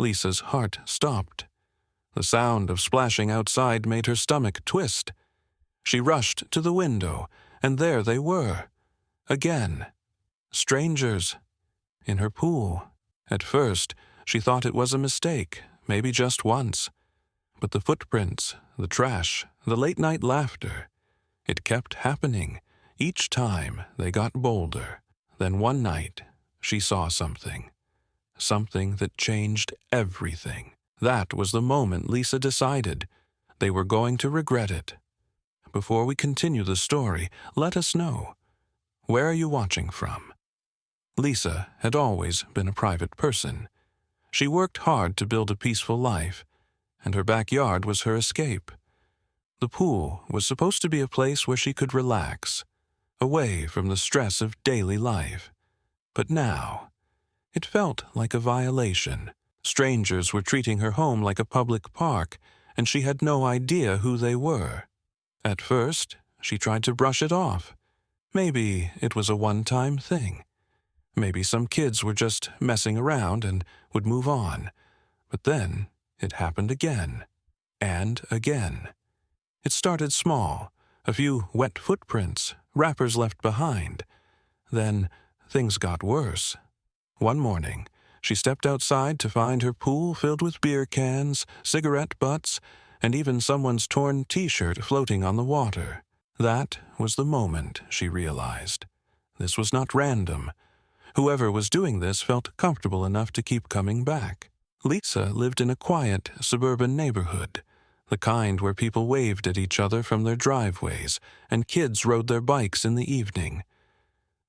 Lisa's heart stopped. The sound of splashing outside made her stomach twist. She rushed to the window, and there they were. Again. Strangers. In her pool. At first, she thought it was a mistake, maybe just once. But the footprints, the trash, the late-night laughter, it kept happening. Each time, they got bolder. Then one night, she saw something. Something that changed everything. That was the moment Lisa decided. They were going to regret it. Before we continue the story, let us know. Where are you watching from? Lisa had always been a private person. She worked hard to build a peaceful life, and her backyard was her escape. The pool was supposed to be a place where she could relax, away from the stress of daily life. But now, it felt like a violation. Strangers were treating her home like a public park, and she had no idea who they were. At first, she tried to brush it off. Maybe it was a one-time thing. Maybe some kids were just messing around and would move on. But then it happened again, and again. It started small, a few wet footprints, wrappers left behind. Then things got worse. One morning, she stepped outside to find her pool filled with beer cans, cigarette butts, and even someone's torn t-shirt floating on the water. That was the moment she realized. This was not random. Whoever was doing this felt comfortable enough to keep coming back. Lisa lived in a quiet, suburban neighborhood, the kind where people waved at each other from their driveways and kids rode their bikes in the evening.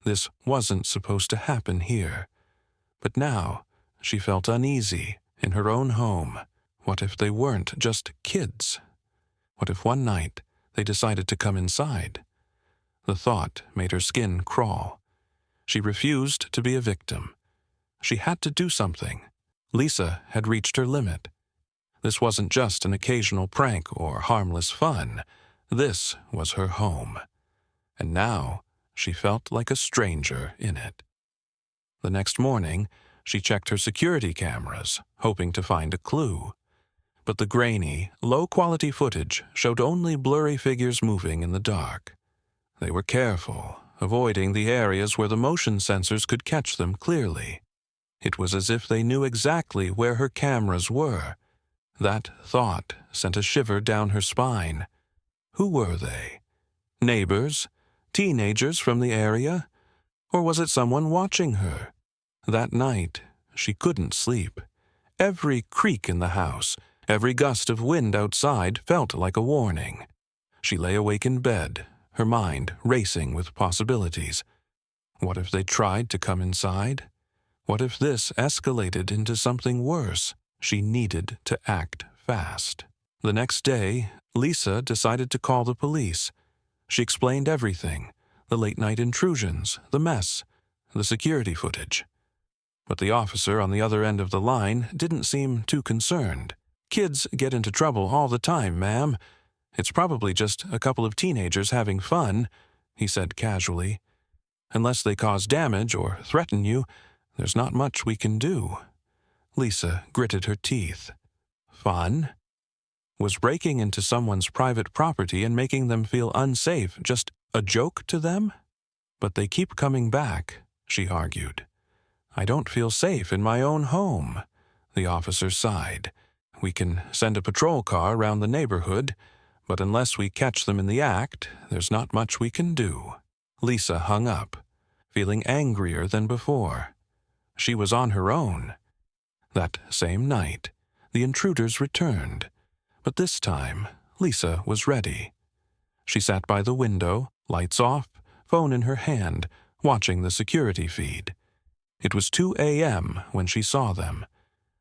This wasn't supposed to happen here. But now, she felt uneasy in her own home. What if they weren't just kids? What if one night they decided to come inside? The thought made her skin crawl. She refused to be a victim. She had to do something. Lisa had reached her limit. This wasn't just an occasional prank or harmless fun. This was her home. And now she felt like a stranger in it. The next morning, she checked her security cameras, hoping to find a clue. But the grainy, low-quality footage showed only blurry figures moving in the dark. They were careful, avoiding the areas where the motion sensors could catch them clearly. It was as if they knew exactly where her cameras were. That thought sent a shiver down her spine. Who were they? Neighbors? Teenagers from the area? Or was it someone watching her? That night, she couldn't sleep. Every creak in the house, every gust of wind outside felt like a warning. She lay awake in bed, her mind racing with possibilities. What if they tried to come inside? What if this escalated into something worse? She needed to act fast. The next day, Lisa decided to call the police. She explained everything: the late-night intrusions, the mess, the security footage. But the officer on the other end of the line didn't seem too concerned. "Kids get into trouble all the time, ma'am. It's probably just a couple of teenagers having fun," he said casually. "Unless they cause damage or threaten you, there's not much we can do." Lisa gritted her teeth. Fun? Was breaking into someone's private property and making them feel unsafe just a joke to them? "But they keep coming back," she argued. "I don't feel safe in my own home." The officer sighed. "We can send a patrol car around the neighborhood, but unless we catch them in the act, there's not much we can do." Lisa hung up, feeling angrier than before. She was on her own. That same night, the intruders returned, but this time, Lisa was ready. She sat by the window, lights off, phone in her hand, watching the security feed. It was 2 a.m. when she saw them.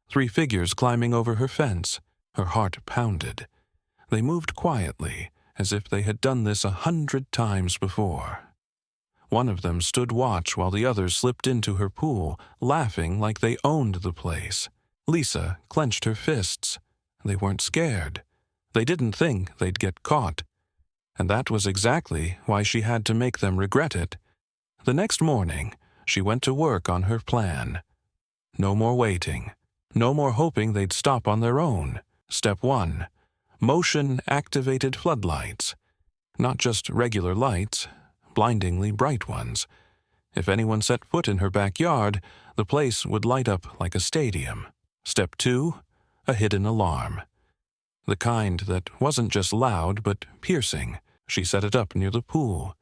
3 figures climbing over her fence. Her heart pounded. They moved quietly, as if they had done this 100 times before. One of them stood watch while the others slipped into her pool, laughing like they owned the place. Lisa clenched her fists. They weren't scared. They didn't think they'd get caught. And that was exactly why she had to make them regret it. The next morning, she went to work on her plan. No more waiting. No more hoping they'd stop on their own. Step 1. Motion-activated floodlights. Not just regular lights, blindingly bright ones. If anyone set foot in her backyard, the place would light up like a stadium. Step 2. A hidden alarm. The kind that wasn't just loud but piercing. She set it up near the pool,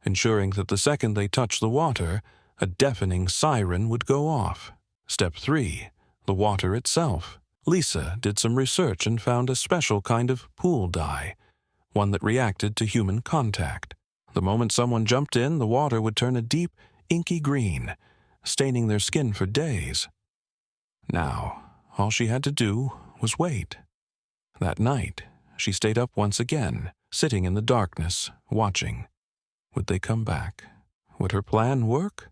ensuring that the second they touched the water, a deafening siren would go off. Step 3. The water itself. Lisa did some research and found a special kind of pool dye, one that reacted to human contact. The moment someone jumped in, the water would turn a deep, inky green, staining their skin for days. Now, all she had to do was wait. That night, she stayed up once again, sitting in the darkness, watching. Would they come back? Would her plan work?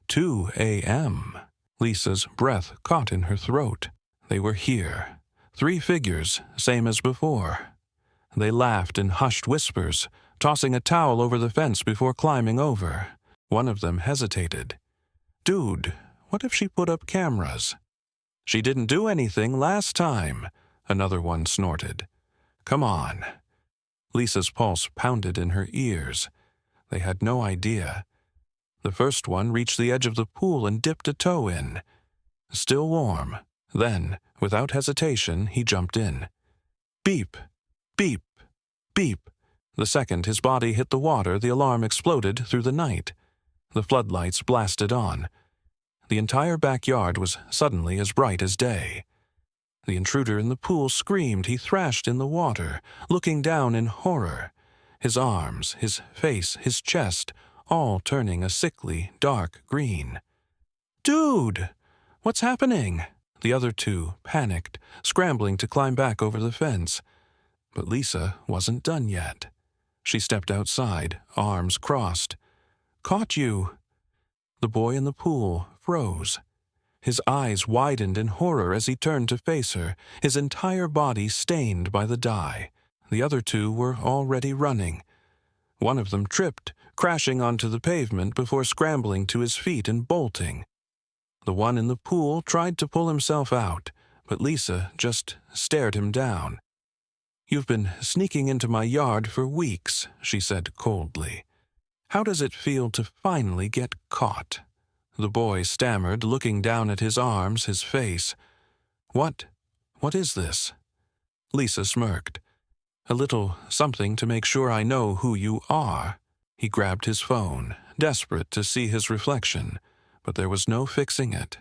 2 a.m. Lisa's breath caught in her throat. They were here. 3 figures, same as before. They laughed in hushed whispers, tossing a towel over the fence before climbing over. One of them hesitated. "Dude, what if she put up cameras?" "She didn't do anything last time," another one snorted. "Come on." Lisa's pulse pounded in her ears. They had no idea. The first one reached the edge of the pool and dipped a toe in. Still warm. Then, without hesitation, he jumped in. Beep, beep, beep. The second his body hit the water, the alarm exploded through the night. The floodlights blasted on. The entire backyard was suddenly as bright as day. The intruder in the pool screamed. He thrashed in the water, looking down in horror. His arms, his face, his chest, all turning a sickly, dark green. "Dude! What's happening?" The other 2 panicked, scrambling to climb back over the fence. But Lisa wasn't done yet. She stepped outside, arms crossed. "Caught you!" The boy in the pool froze. His eyes widened in horror as he turned to face her, his entire body stained by the dye. The other 2 were already running. One of them tripped, crashing onto the pavement before scrambling to his feet and bolting. The one in the pool tried to pull himself out, but Lisa just stared him down. "You've been sneaking into my yard for weeks," she said coldly. "How does it feel to finally get caught?" The boy stammered, looking down at his arms, his face. What is this?" Lisa smirked. "A little something to make sure I know who you are." He grabbed his phone, desperate to see his reflection, but there was no fixing it.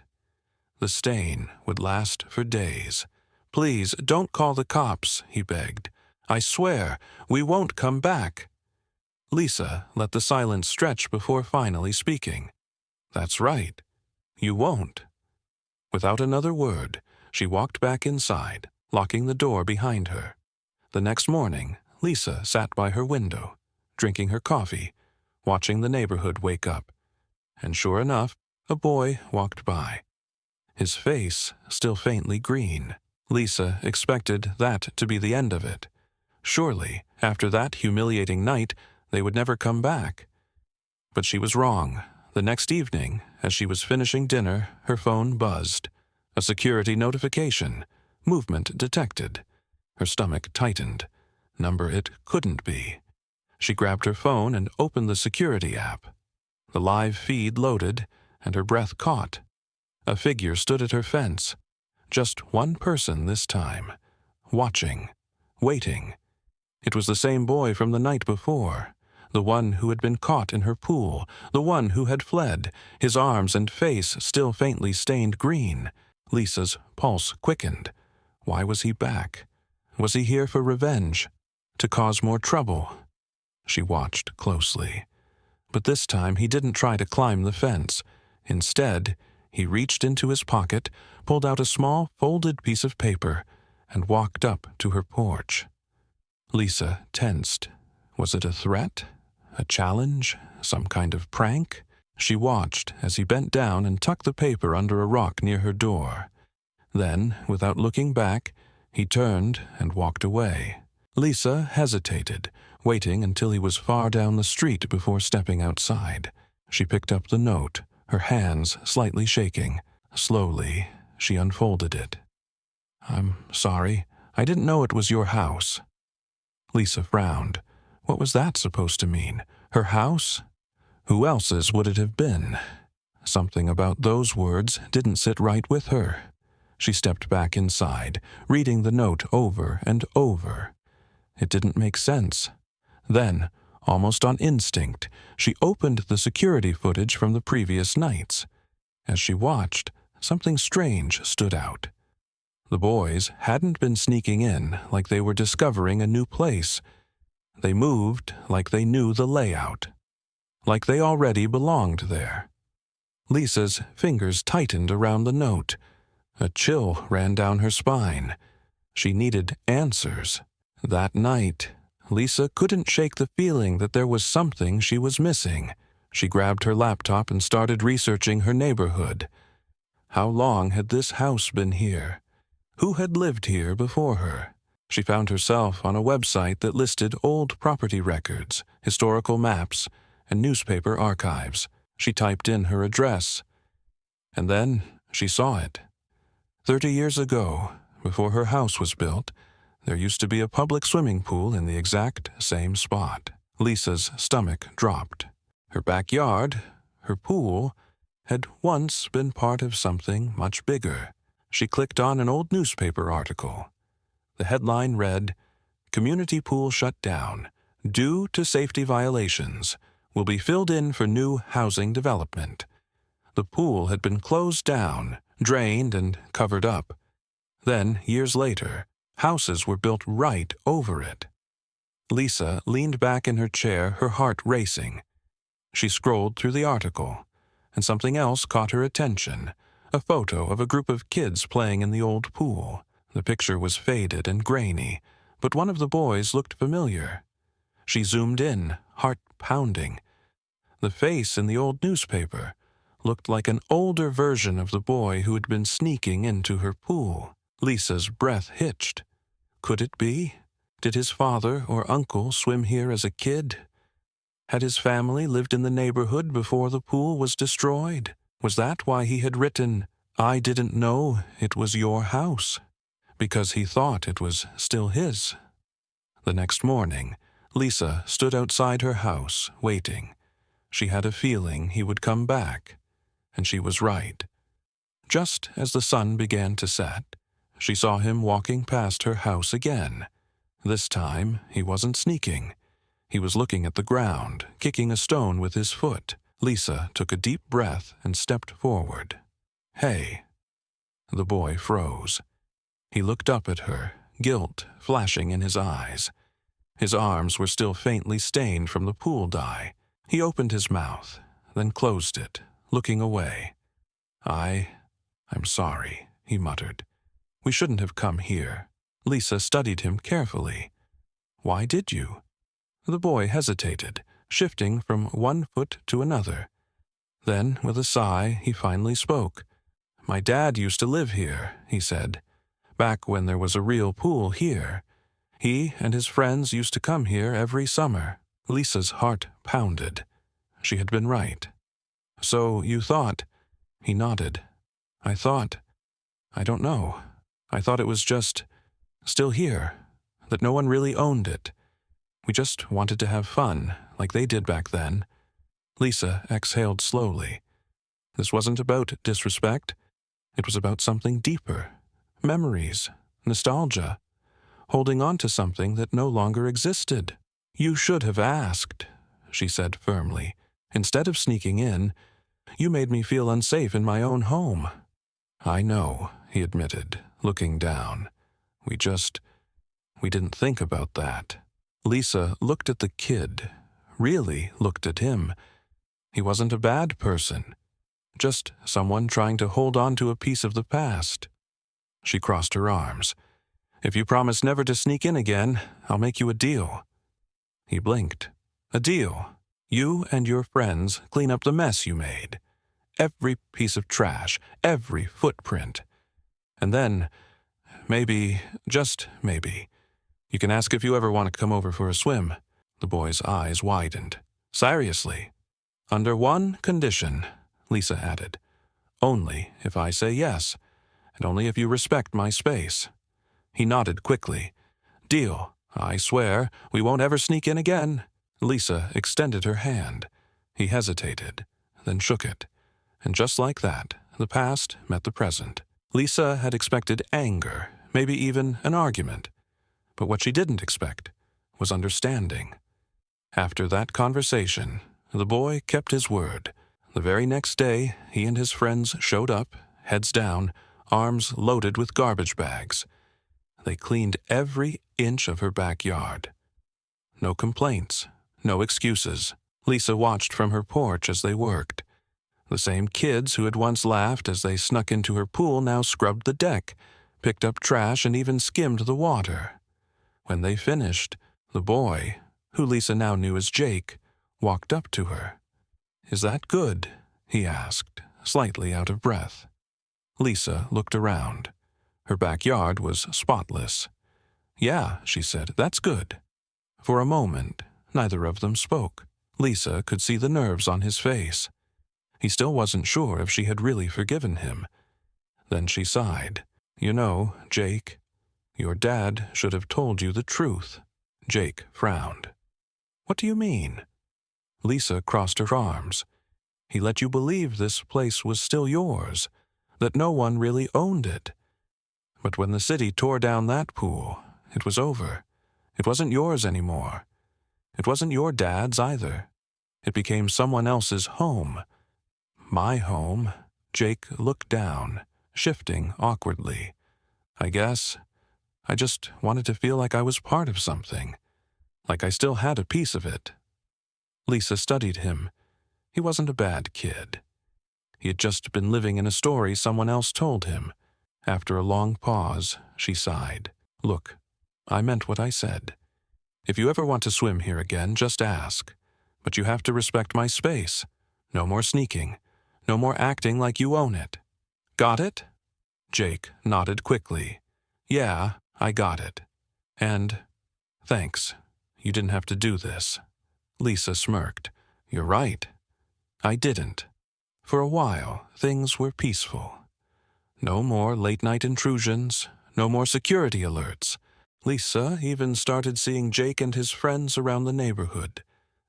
The stain would last for days. "Please, don't call the cops," he begged. "I swear, we won't come back." Lisa let the silence stretch before finally speaking. "That's right. You won't." Without another word, she walked back inside, locking the door behind her. The next morning, Lisa sat by her window, drinking her coffee, watching the neighborhood wake up. And sure enough, a boy walked by. His face still faintly green. Lisa expected that to be the end of it. Surely, after that humiliating night, they would never come back. But she was wrong. The next evening, as she was finishing dinner, her phone buzzed. A security notification. Movement detected. Her stomach tightened. Number it couldn't be. She grabbed her phone and opened the security app. The live feed loaded, and her breath caught. A figure stood at her fence. Just one person this time. Watching. Waiting. It was the same boy from the night before. The one who had been caught in her pool. The one who had fled, his arms and face still faintly stained green. Lisa's pulse quickened. Why was he back? Was he here for revenge? To cause more trouble? She watched closely. But this time he didn't try to climb the fence. Instead, he reached into his pocket, pulled out a small folded piece of paper, and walked up to her porch. Lisa tensed. Was it a threat? A challenge? Some kind of prank? She watched as he bent down and tucked the paper under a rock near her door. Then, without looking back, he turned and walked away. Lisa hesitated, waiting until he was far down the street before stepping outside. She picked up the note, her hands slightly shaking. Slowly, She unfolded it. "I'm sorry. I didn't know it was your house." Lisa frowned. What was that supposed to mean? Her house? Who else's would it have been? Something about those words didn't sit right with her. She stepped back inside, reading the note over and over. It didn't make sense. Then, almost on instinct, she opened the security footage from the previous nights. As she watched, something strange stood out. The boys hadn't been sneaking in like they were discovering a new place. They moved like they knew the layout, like they already belonged there. Lisa's fingers tightened around the note. A chill ran down her spine. She needed answers. That night, Lisa couldn't shake the feeling that there was something she was missing. She grabbed her laptop and started researching her neighborhood. How long had this house been here? Who had lived here before her? She found herself on a website that listed old property records, historical maps, and newspaper archives. She typed in her address, and then she saw it. 30 years ago, before her house was built, there used to be a public swimming pool in the exact same spot. Lisa's stomach dropped. Her backyard, her pool, had once been part of something much bigger. She clicked on an old newspaper article. The headline read, "Community pool shut down. Due to safety violations. Will be filled in for new housing development." The pool had been closed down, drained, and covered up. Then, years later, houses were built right over it. Lisa leaned back in her chair, her heart racing. She scrolled through the article, and something else caught her attention. A photo of a group of kids playing in the old pool. The picture was faded and grainy, but one of the boys looked familiar. She zoomed in, heart pounding. The face in the old newspaper looked like an older version of the boy who had been sneaking into her pool. Lisa's breath hitched. Could it be? Did his father or uncle swim here as a kid? Had his family lived in the neighborhood before the pool was destroyed? Was that why he had written, "I didn't know it was your house," because he thought it was still his? The next morning, Lisa stood outside her house, waiting. She had a feeling he would come back, and she was right. Just as the sun began to set, she saw him walking past her house again. This time, he wasn't sneaking. He was looking at the ground, kicking a stone with his foot. Lisa took a deep breath and stepped forward. "Hey." The boy froze. He looked up at her, guilt flashing in his eyes. His arms were still faintly stained from the pool dye. He opened his mouth, then closed it, looking away. I'm sorry," he muttered. "We shouldn't have come here." Lisa studied him carefully. "Why did you?" The boy hesitated, shifting from one foot to another. Then, with a sigh, he finally spoke. "My dad used to live here," he said, "back when there was a real pool here. He and his friends used to come here every summer." Lisa's heart pounded. She had been right. "So you thought—" He nodded. I don't know. I thought it was just still here, that no one really owned it. We just wanted to have fun, like they did back then." Lisa exhaled slowly. This wasn't about disrespect. It was about something deeper. Memories, nostalgia, holding on to something that no longer existed. "You should have asked," she said firmly. "Instead of sneaking in, you made me feel unsafe in my own home." "I know," he admitted, looking down. We didn't think about that." Lisa looked at the kid, really looked at him. He wasn't a bad person, just someone trying to hold on to a piece of the past. She crossed her arms. "If you promise never to sneak in again, I'll make you a deal." He blinked. "A deal? You and your friends clean up the mess you made. Every piece of trash, every footprint. And then, maybe, just maybe, you can ask if you ever want to come over for a swim." The boy's eyes widened. "Seriously?" "Under one condition," Lisa added. "Only if I say yes. and only if you respect my space." He nodded quickly. "Deal. I swear we won't ever sneak in again." Lisa extended her hand. He hesitated, then shook it. And just like that, the past met the present. Lisa had expected anger, maybe even an argument. But what she didn't expect was understanding. After that conversation, the boy kept his word. The very next day, he and his friends showed up, heads down, arms loaded with garbage bags. They cleaned every inch of her backyard. No complaints, no excuses. Lisa watched from her porch as they worked. The same kids who had once laughed as they snuck into her pool now scrubbed the deck, picked up trash, and even skimmed the water. When they finished, the boy, who Lisa now knew as Jake, walked up to her. "Is that good?" he asked, slightly out of breath. Lisa looked around. Her backyard was spotless. "Yeah," she said, "that's good." For a moment, neither of them spoke. Lisa could see the nerves on his face. He still wasn't sure if she had really forgiven him. Then she sighed. "You know, Jake, your dad should have told you the truth." Jake frowned. "What do you mean?" Lisa crossed her arms. "He let you believe this place was still yours, that no one really owned it. But when the city tore down that pool, it was over. It wasn't yours anymore. It wasn't your dad's either. It became someone else's home. My home." Jake looked down, shifting awkwardly. "I guess I just wanted to feel like I was part of something, like I still had a piece of it." Lisa studied him. He wasn't a bad kid. He had just been living in a story someone else told him. After a long pause, she sighed. "Look, I meant what I said. If you ever want to swim here again, just ask. But you have to respect my space. No more sneaking. No more acting like you own it. Got it?" Jake nodded quickly. "Yeah, I got it. And thanks. You didn't have to do this." Lisa smirked. "You're right. I didn't." For a while, things were peaceful. No more late-night intrusions, no more security alerts. Lisa even started seeing Jake and his friends around the neighborhood.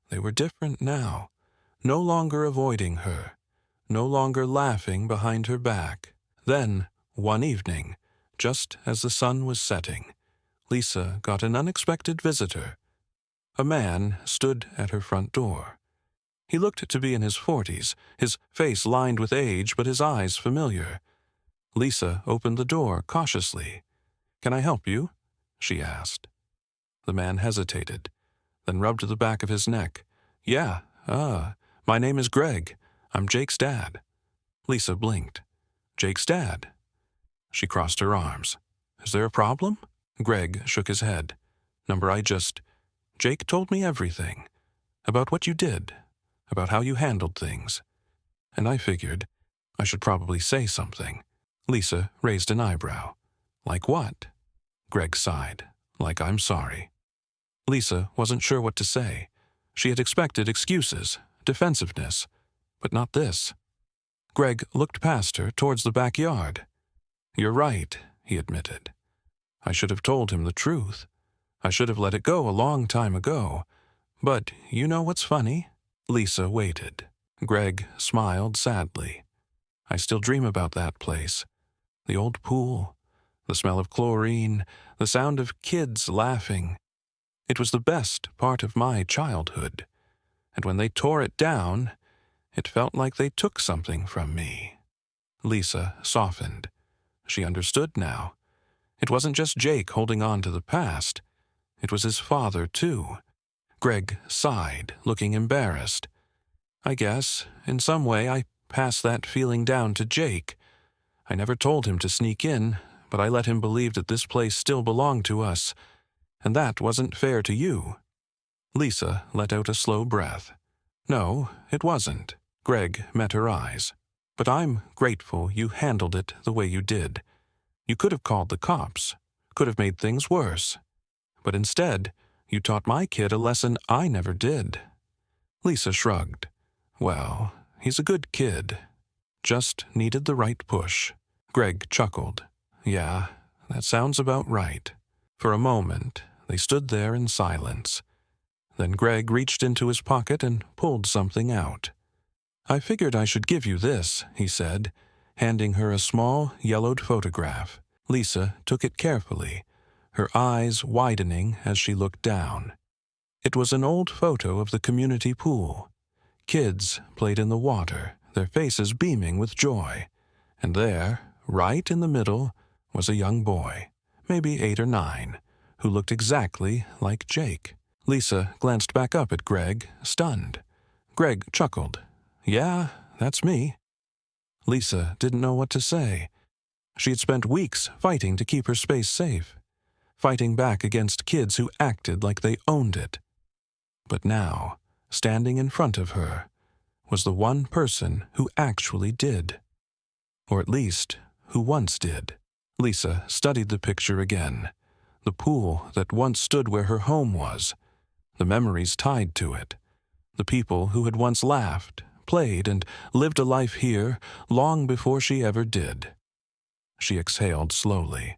They were different now, no longer avoiding her, no longer laughing behind her back. Then, one evening, just as the sun was setting, Lisa got an unexpected visitor. A man stood at her front door. He looked to be in his 40s, his face lined with age but his eyes familiar. Lisa opened the door cautiously. "Can I help you?" she asked. The man hesitated, then rubbed the back of his neck. "Yeah, my name is Greg. I'm Jake's dad." Lisa blinked. "Jake's dad?" She crossed her arms. "Is there a problem?" Greg shook his head. Jake told me everything. About what you did. About how you handled things. And I figured I should probably say something." Lisa raised an eyebrow. "Like what?" Greg sighed. "Like I'm sorry." Lisa wasn't sure what to say. She had expected excuses, defensiveness, but not this. Greg looked past her towards the backyard. "You're right," he admitted. "I should have told him the truth. I should have let it go a long time ago. But you know what's funny?" Lisa waited. Greg smiled sadly. "I still dream about that place. The old pool, the smell of chlorine, the sound of kids laughing. It was the best part of my childhood. And when they tore it down, it felt like they took something from me." Lisa softened. She understood now. It wasn't just Jake holding on to the past. It was his father, too. Greg sighed, looking embarrassed. "I guess, in some way, I passed that feeling down to Jake. I never told him to sneak in, but I let him believe that this place still belonged to us. And that wasn't fair to you." Lisa let out a slow breath. "No, it wasn't." Greg met her eyes. "But I'm grateful you handled it the way you did. You could have called the cops, could have made things worse. But instead, you taught my kid a lesson I never did." Lisa shrugged. "Well, he's a good kid. Just needed the right push." Greg chuckled. Yeah, that sounds about right. For a moment, they stood there in silence. Then Greg reached into his pocket and pulled something out. I figured I should give you this, he said, handing her a small, yellowed photograph. Lisa took it carefully, her eyes widening as she looked down. It was an old photo of the community pool. Kids played in the water, their faces beaming with joy. And there, right in the middle, was a young boy, maybe 8 or 9, who looked exactly like Jake. Lisa glanced back up at Greg, stunned. Greg chuckled. Yeah, that's me. Lisa didn't know what to say. She had spent weeks fighting to keep her space safe, fighting back against kids who acted like they owned it. But now, standing in front of her, was the one person who actually did. Or at least, who once did. Lisa studied the picture again. The pool that once stood where her home was. The memories tied to it. The people who had once laughed, played, and lived a life here long before she ever did. She exhaled slowly.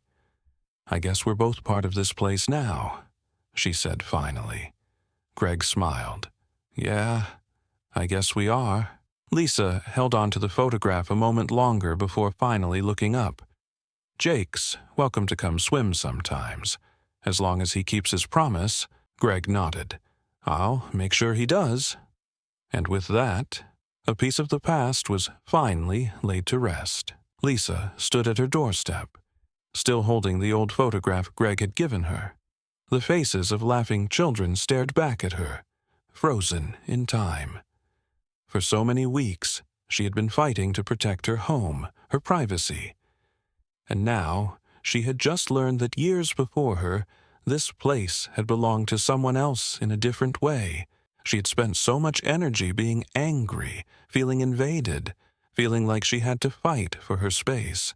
I guess we're both part of this place now, she said finally. Greg smiled. Yeah, I guess we are. Lisa held on to the photograph a moment longer before finally looking up. Jake's welcome to come swim sometimes. As long as he keeps his promise, Greg nodded. I'll make sure he does. And with that, a piece of the past was finally laid to rest. Lisa stood at her doorstep, still holding the old photograph Greg had given her. The faces of laughing children stared back at her, frozen in time. For so many weeks, she had been fighting to protect her home, her privacy. And now, she had just learned that years before her, this place had belonged to someone else in a different way. She had spent so much energy being angry, feeling invaded, feeling like she had to fight for her space.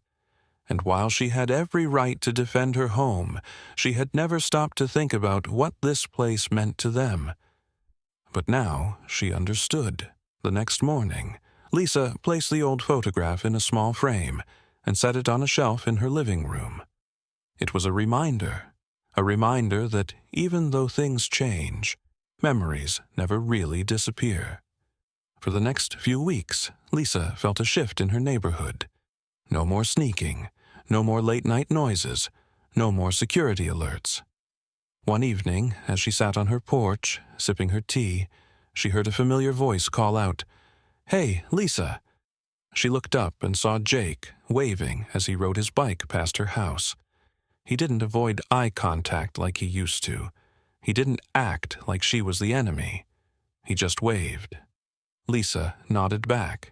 And while she had every right to defend her home, she had never stopped to think about what this place meant to them. But now she understood. The next morning, Lisa placed the old photograph in a small frame and set it on a shelf in her living room. It was a reminder that even though things change, memories never really disappear. For the next few weeks, Lisa felt a shift in her neighborhood. No more sneaking, no more late-night noises, no more security alerts. One evening, as she sat on her porch, sipping her tea, she heard a familiar voice call out, "Hey, Lisa!" She looked up and saw Jake waving as he rode his bike past her house. He didn't avoid eye contact like he used to. He didn't act like she was the enemy. He just waved. Lisa nodded back.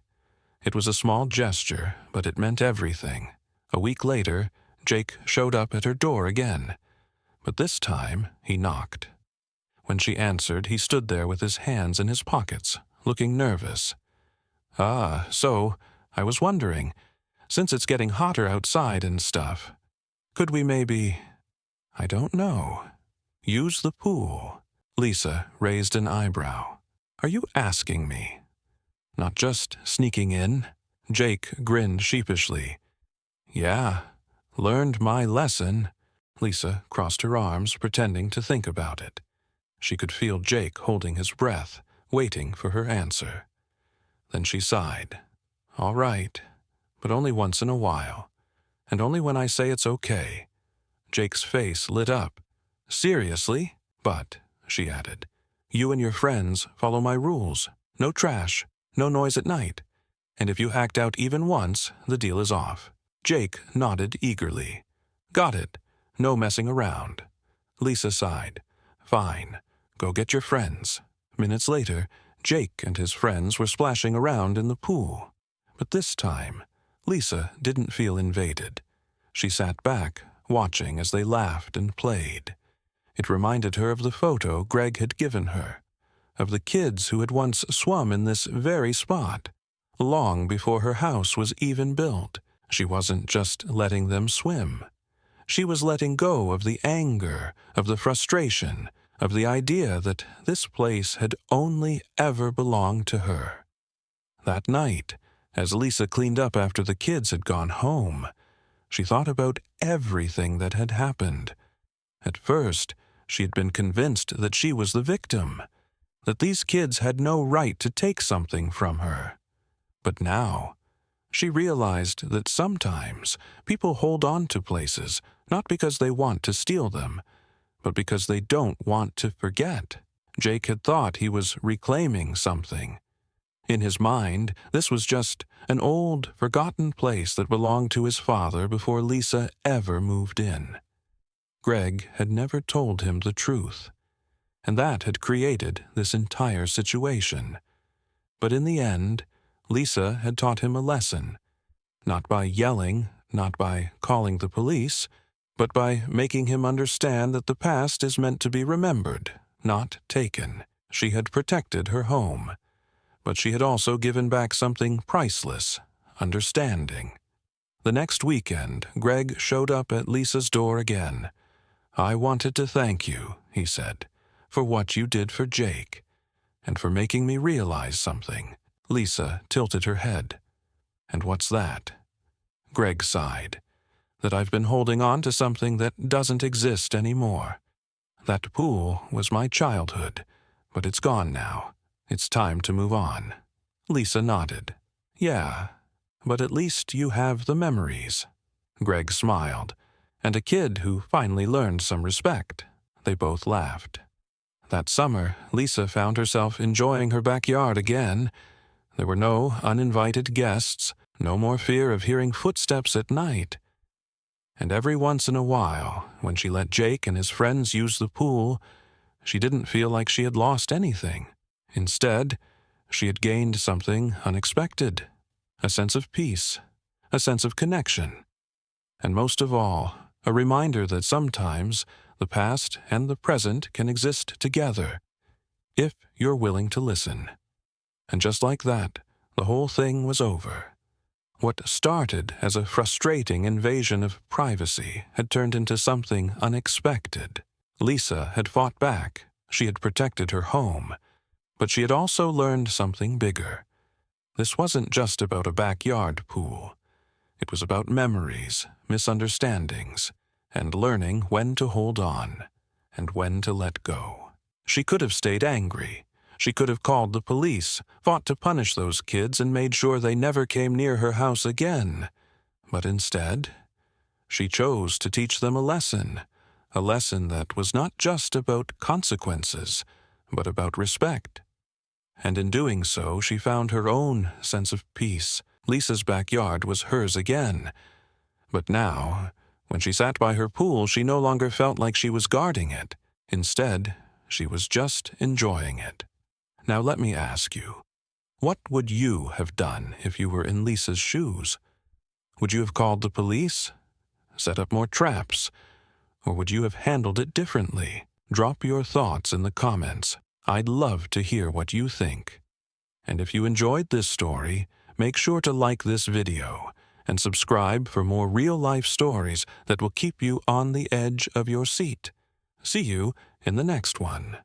It was a small gesture, but it meant everything. A week later, Jake showed up at her door again. But this time, he knocked. When she answered, he stood there with his hands in his pockets, looking nervous. So, I was wondering, since it's getting hotter outside and stuff, could we maybe, I don't know, use the pool? Lisa raised an eyebrow. Are you asking me? Not just sneaking in? Jake grinned sheepishly. Yeah, learned my lesson. Lisa crossed her arms, pretending to think about it. She could feel Jake holding his breath, waiting for her answer. Then she sighed. All right, but only once in a while. And only when I say it's okay. Jake's face lit up. Seriously? But, she added, you and your friends follow my rules. No trash, no noise at night. And if you act out even once, the deal is off. Jake nodded eagerly. Got it. No messing around. Lisa sighed. Fine. Go get your friends. Minutes later, Jake and his friends were splashing around in the pool. But this time, Lisa didn't feel invaded. She sat back, watching as they laughed and played. It reminded her of the photo Greg had given her, of the kids who had once swum in this very spot, long before her house was even built. She wasn't just letting them swim. She was letting go of the anger, of the frustration, of the idea that this place had only ever belonged to her. That night, As Lisa cleaned up after the kids had gone home, she thought about everything that had happened. At first, she had been convinced that she was the victim, that these kids had no right to take something from her. But now, she realized that sometimes people hold on to places not because they want to steal them, but because they don't want to forget. Jake had thought he was reclaiming something. In his mind, this was just an old, forgotten place that belonged to his father before Lisa ever moved in. Greg had never told him the truth, and that had created this entire situation. But in the end, Lisa had taught him a lesson, not by yelling, not by calling the police, but by making him understand that the past is meant to be remembered, not taken. She had protected her home, but she had also given back something priceless, understanding. The next weekend, Greg showed up at Lisa's door again. "I wanted to thank you," he said, "for what you did for Jake, and for making me realize something." Lisa tilted her head. "And what's that?" Greg sighed. "That I've been holding on to something that doesn't exist anymore. That pool was my childhood, but it's gone now. It's time to move on." Lisa nodded. "Yeah, but at least you have the memories." Greg smiled, and a kid who finally learned some respect. They both laughed. That summer, Lisa found herself enjoying her backyard again. There were no uninvited guests, no more fear of hearing footsteps at night. And every once in a while, when she let Jake and his friends use the pool, she didn't feel like she had lost anything. Instead, she had gained something unexpected, a sense of peace, a sense of connection, and most of all, a reminder that sometimes the past and the present can exist together, if you're willing to listen. And just like that, the whole thing was over. What started as a frustrating invasion of privacy had turned into something unexpected. Lisa had fought back. She had protected her home. But she had also learned something bigger. This wasn't just about a backyard pool. It was about memories, misunderstandings, and learning when to hold on and when to let go. She could have stayed angry. She could have called the police, fought to punish those kids, and made sure they never came near her house again. But instead, she chose to teach them a lesson that was not just about consequences, but about respect. And in doing so, she found her own sense of peace. Lisa's backyard was hers again. But now, when she sat by her pool, she no longer felt like she was guarding it. Instead, she was just enjoying it. Now let me ask you, what would you have done if you were in Lisa's shoes? Would you have called the police? Set up more traps? Or would you have handled it differently? Drop your thoughts in the comments. I'd love to hear what you think. And if you enjoyed this story, make sure to like this video and subscribe for more real-life stories that will keep you on the edge of your seat. See you in the next one.